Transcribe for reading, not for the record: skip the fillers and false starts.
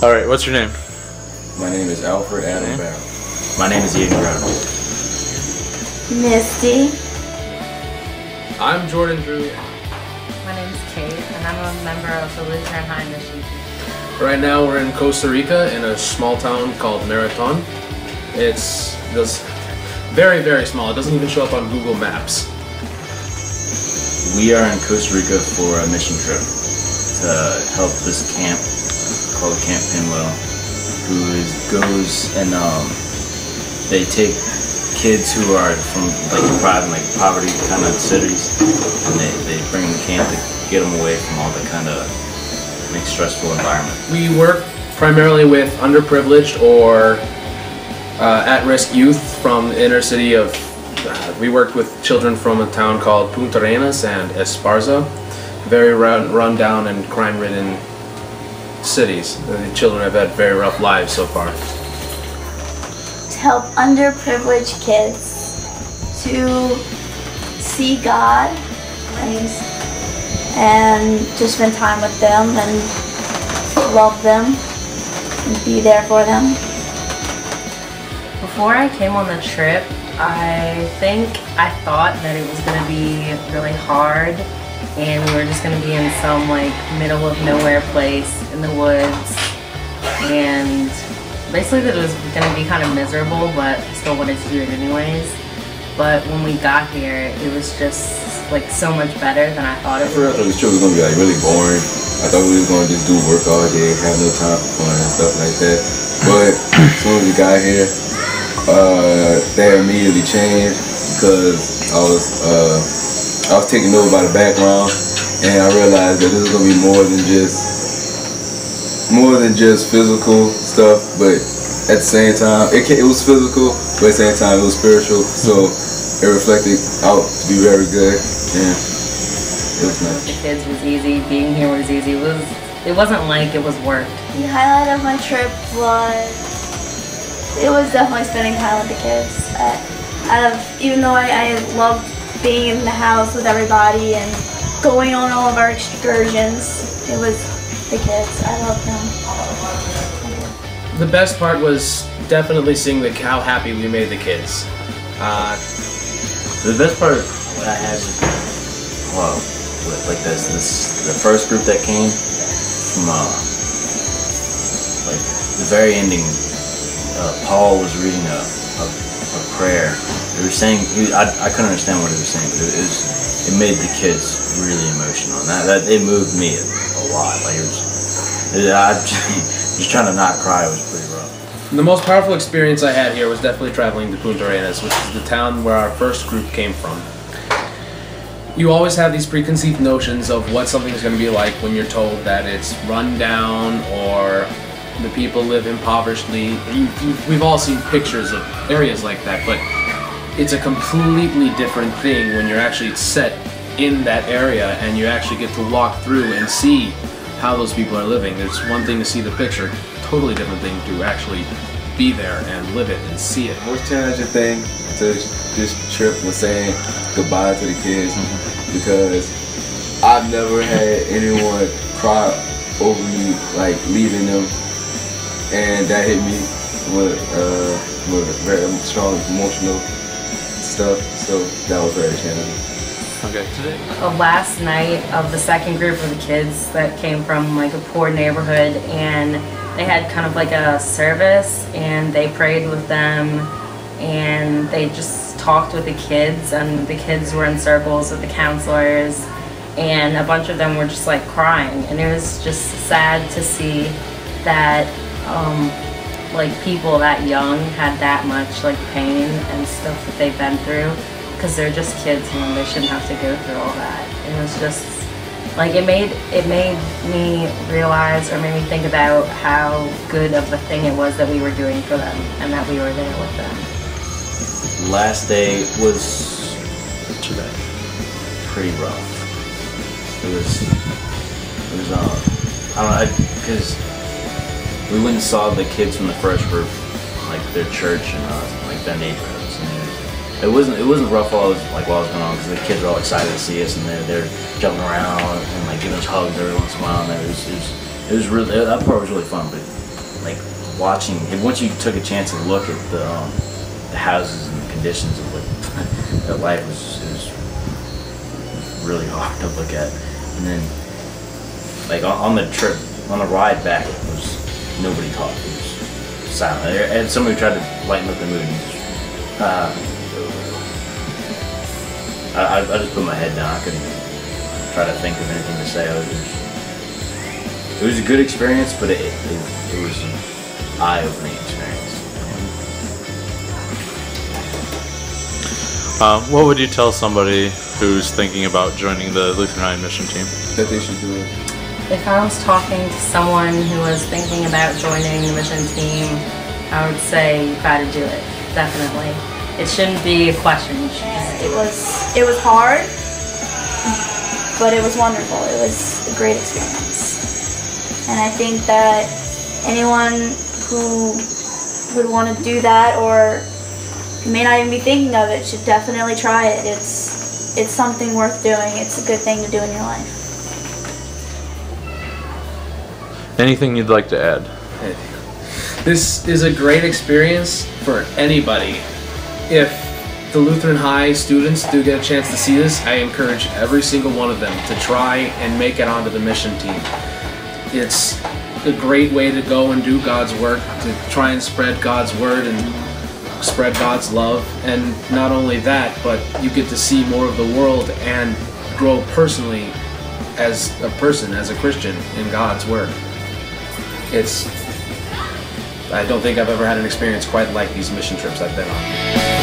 All right, what's your name? My name is Alfred Adam Barrow. My name is Ian Brown. Misty. I'm Jordan Drew. My name is Kate, and I'm a member of the Lutheran High Mission. Right now we're in Costa Rica in a small town called Marathon. It's very, very small. It doesn't even show up on Google Maps. We are in Costa Rica for a mission trip to help this camp called Camp Pinwell, goes and they take kids who are from like poverty kind of cities, and they bring them to camp to get them away from all the kind of stressful environment. We work primarily with underprivileged or at-risk youth from the inner city of. We worked with children from a town called Punta Arenas and Esparza, very run down and crime-ridden cities. The children have had very rough lives so far. To help underprivileged kids to see God and to spend time with them and love them and be there for them. Before I came on the trip, I thought that it was going to be really hard, and we were just going to be in some middle of nowhere place in the woods, and basically that it was going to be kind of miserable, but I still wanted to do it anyways. But when we got here, it was just so much better than I thought it would be. I thought this trip was going to be really boring. I thought we were going to just do work all day, have no time for fun and stuff like that. But as soon as we got here, that immediately changed because I was taken over by the background, and I realized that this is gonna be more than just physical stuff. But at the same time, it was physical, but at the same time it was spiritual. So it reflected out to be very good, and it was nice. The kids was easy. Being here was easy. It wasn't like it was work. The highlight of my trip was definitely spending time with the kids. Even though I loved being in the house with everybody and going on all of our excursions, it was the kids. I loved them. The best part was definitely seeing how happy we made the kids. The best part I had was the first group that came from the very ending. Paul was reading a prayer. They were saying, I couldn't understand what he was saying, but it made the kids really emotional. And it moved me a lot. Just trying to not cry was pretty rough. The most powerful experience I had here was definitely traveling to Punta Arenas, which is the town where our first group came from. You always have these preconceived notions of what something's going to be like when you're told that it's run down or the people live impoverishedly. We've all seen pictures of areas like that, but it's a completely different thing when you're actually set in that area and you actually get to walk through and see how those people are living. It's one thing to see the picture, totally different thing to actually be there and live it and see it. The most challenging thing to this trip was saying goodbye to the kids, because I've never had anyone cry over me leaving them. And that hit me with very strong emotional stuff, so that was very challenging. Okay. The last night of the second group of the kids that came from a poor neighborhood, and they had kind of a service, and they prayed with them, and they just talked with the kids, and the kids were in circles with the counselors, and a bunch of them were just crying, and it was just sad to see that people that young had that much pain and stuff that they've been through, because they're just kids, they shouldn't have to go through all that. It was just it made me realize, or made me think about how good of a thing it was that we were doing for them and that we were there with them. Last day was pretty rough. It was I don't know, because we went and saw the kids from the first group, their church and their neighborhoods. And it wasn't rough while it was going on, because the kids were all excited to see us, and they're jumping around and giving us hugs every once in a while. And it was really, that part was really fun. But like watching. And once you took a chance to look at the houses and the conditions of what that life was, it was really hard to look at. And then, like on the trip, on the ride back, it was nobody talked. It was silent. And somebody tried to lighten up the mood. I just put my head down. I couldn't even try to think of anything to say. It was a good experience, but it was an eye-opening experience. What would you tell somebody who's thinking about joining the Lutheran High mission team? That they should do it. If I was talking to someone who was thinking about joining the mission team, I would say try to do it, definitely. It shouldn't be a question. It was hard, but it was wonderful. It was a great experience. And I think that anyone who would want to do that or who may not even be thinking of it should definitely try it. It's something worth doing. It's a good thing to do in your life. Anything you'd like to add? This is a great experience for anybody. If the Lutheran High students do get a chance to see this, I encourage every single one of them to try and make it onto the mission team. It's a great way to go and do God's work, to try and spread God's word and spread God's love. And not only that, but you get to see more of the world and grow personally as a person, as a Christian, in God's word. I don't think I've ever had an experience quite like these mission trips I've been on.